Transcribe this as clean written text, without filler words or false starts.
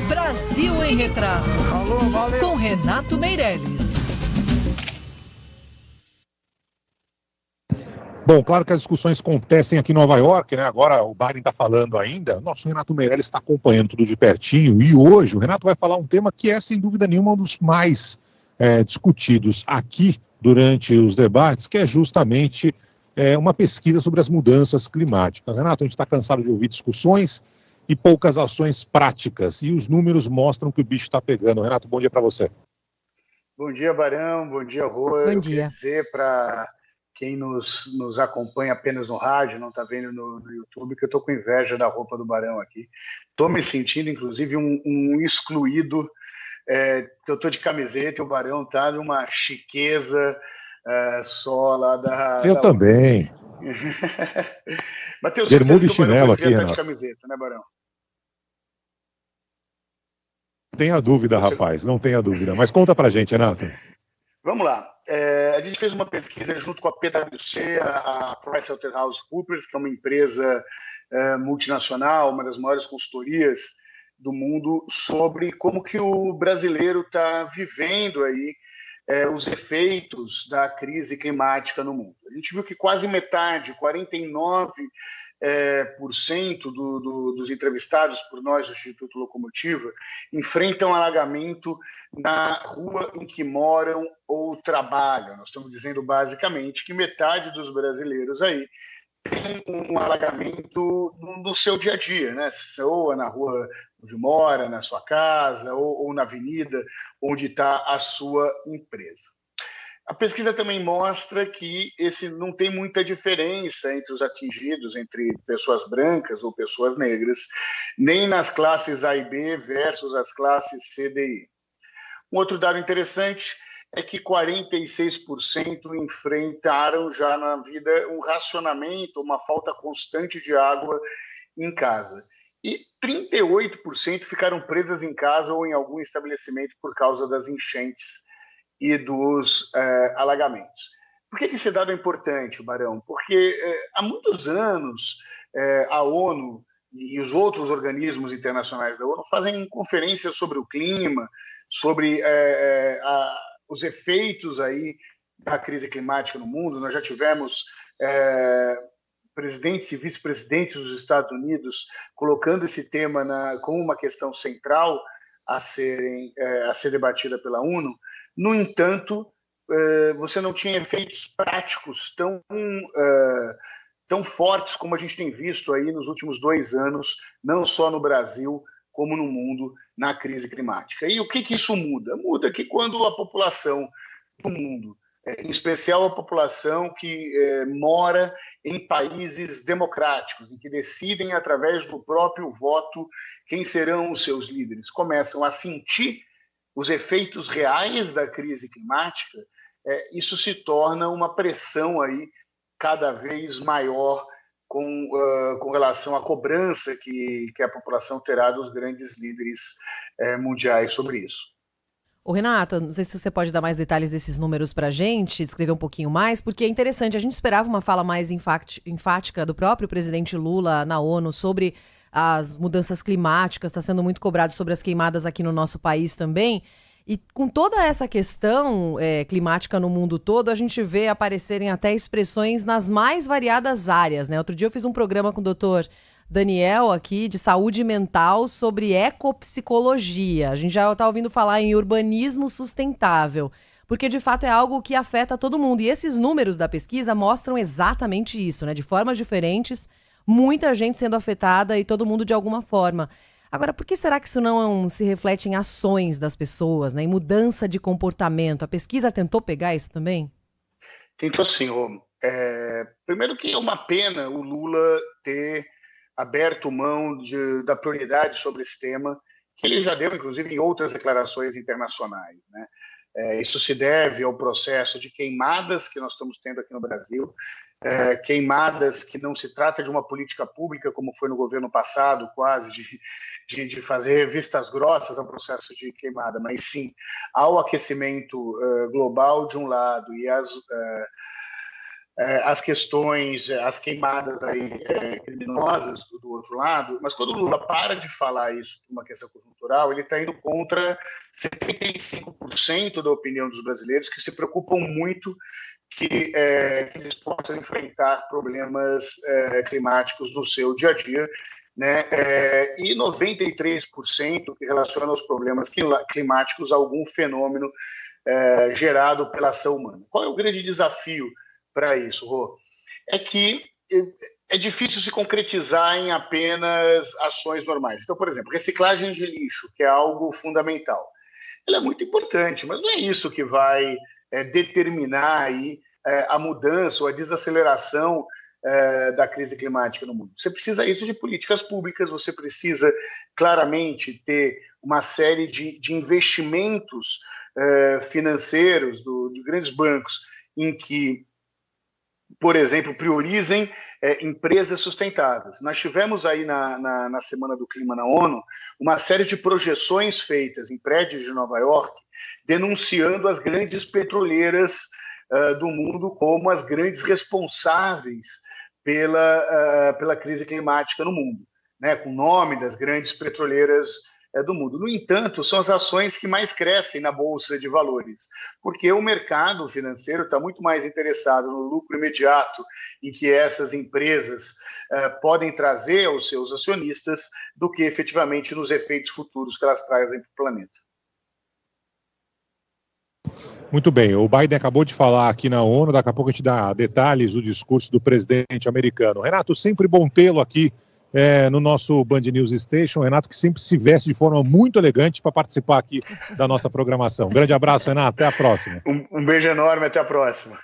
Brasil em Retratos, com Renato Meirelles. Bom, claro que as discussões acontecem aqui em Nova York, né? Agora o Biden está falando ainda, nosso Renato Meirelles está acompanhando tudo de pertinho, e hoje o Renato vai falar um tema que é, sem dúvida nenhuma, um dos mais discutidos aqui durante os debates, que é justamente uma pesquisa sobre as mudanças climáticas. Renato, a gente está cansado de ouvir discussões e poucas ações práticas, e os números mostram que o bicho está pegando. Renato, bom dia para você. Bom dia, Barão, bom dia, Rô. Bom dia. Quero dizer para quem nos acompanha apenas no rádio, não está vendo no YouTube, que eu estou com inveja da roupa do Barão aqui. Estou me sentindo, inclusive, um excluído, que eu estou de camiseta e o Barão está numa chiqueza só lá da... Eu também. Mas tenho bermuda e certeza que o Barão chinelo aqui, estar de Renato. camiseta, né, Barão? Não tenha dúvida, rapaz, não tenha dúvida. Mas conta pra gente, Renato. Vamos lá. A gente fez uma pesquisa junto com a PwC, a PricewaterhouseCoopers, que é uma empresa multinacional, uma das maiores consultorias do mundo, sobre como que o brasileiro está vivendo aí os efeitos da crise climática no mundo. A gente viu que quase metade, 49% dos entrevistados por nós do Instituto Locomotiva enfrentam alagamento na rua em que moram ou trabalham. Nós estamos dizendo basicamente que metade dos brasileiros aí tem um alagamento no seu dia a dia, né? Ou na rua onde mora, na sua casa, ou na avenida onde está a sua empresa. A pesquisa também mostra que não tem muita diferença entre os atingidos, entre pessoas brancas ou pessoas negras, nem nas classes A e B versus as classes C, D e E. Um outro dado interessante é que 46% enfrentaram já na vida um racionamento, uma falta constante de água em casa. E 38% ficaram presas em casa ou em algum estabelecimento por causa das enchentes e dos alagamentos. Por que esse dado é importante, Barão? Porque há muitos anos a ONU e os outros organismos internacionais da ONU fazem conferências sobre o clima, sobre os efeitos aí da crise climática no mundo. Nós já tivemos presidentes e vice-presidentes dos Estados Unidos colocando esse tema como uma questão central a ser debatida pela ONU. No entanto, você não tinha efeitos práticos tão fortes como a gente tem visto aí nos últimos 2 anos, não só no Brasil, como no mundo, na crise climática. E o que isso muda? Muda que quando a população do mundo, em especial a população que mora em países democráticos, em que decidem através do próprio voto quem serão os seus líderes, começam a sentir os efeitos reais da crise climática, isso se torna uma pressão aí cada vez maior com relação à cobrança que a população terá dos grandes líderes mundiais sobre isso. Ô Renata, não sei se você pode dar mais detalhes desses números para a gente, descrever um pouquinho mais, porque é interessante, a gente esperava uma fala mais enfática do próprio presidente Lula na ONU sobre as mudanças climáticas, está sendo muito cobrado sobre as queimadas aqui no nosso país também. E com toda essa questão climática no mundo todo, a gente vê aparecerem até expressões nas mais variadas áreas, né? Outro dia eu fiz um programa com o doutor Daniel aqui, de saúde mental, sobre ecopsicologia. A gente já está ouvindo falar em urbanismo sustentável, porque de fato é algo que afeta todo mundo. E esses números da pesquisa mostram exatamente isso, né? De formas diferentes, muita gente sendo afetada e todo mundo de alguma forma. Agora, por que será que isso não se reflete em ações das pessoas, né? Em mudança de comportamento? A pesquisa tentou pegar isso também? Tentou sim, Rô. Primeiro que é uma pena o Lula ter aberto mão da prioridade sobre esse tema, que ele já deu, inclusive, em outras declarações internacionais, né? Isso se deve ao processo de queimadas que nós estamos tendo aqui no Brasil, queimadas que não se trata de uma política pública, como foi no governo passado, quase, de fazer vistas grossas ao processo de queimada, mas sim ao aquecimento global de um lado e as questões, as queimadas aí, criminosas do outro lado, mas quando o Lula para de falar isso por uma questão conjuntural, ele está indo contra 75% da opinião dos brasileiros, que se preocupam muito que eles possam enfrentar problemas climáticos no seu dia a dia, né? E 93% que relacionam os problemas climáticos a algum fenômeno gerado pela ação humana. Qual é o grande desafio para isso, Rô? É que é difícil se concretizar em apenas ações normais. Então, por exemplo, reciclagem de lixo, que é algo fundamental. Ela é muito importante, mas não é isso que vai determinar aí, a mudança ou a desaceleração da crise climática no mundo. Você precisa isso de políticas públicas, você precisa claramente ter uma série de investimentos financeiros de grandes bancos em que, por exemplo, priorizem empresas sustentáveis. Nós tivemos aí na Semana do Clima na ONU uma série de projeções feitas em prédios de Nova York denunciando as grandes petroleiras do mundo como as grandes responsáveis pela crise climática no mundo, né, com o nome das grandes petroleiras do mundo. No entanto, são as ações que mais crescem na Bolsa de Valores, porque o mercado financeiro está muito mais interessado no lucro imediato em que essas empresas podem trazer aos seus acionistas do que efetivamente nos efeitos futuros que elas trazem para o planeta. Muito bem, o Biden acabou de falar aqui na ONU, daqui a pouco a gente dá detalhes do discurso do presidente americano. Renato, sempre bom tê-lo aqui no nosso Band News Station. Renato, que sempre se veste de forma muito elegante para participar aqui da nossa programação. Um grande abraço, Renato, até a próxima. Um beijo enorme, até a próxima.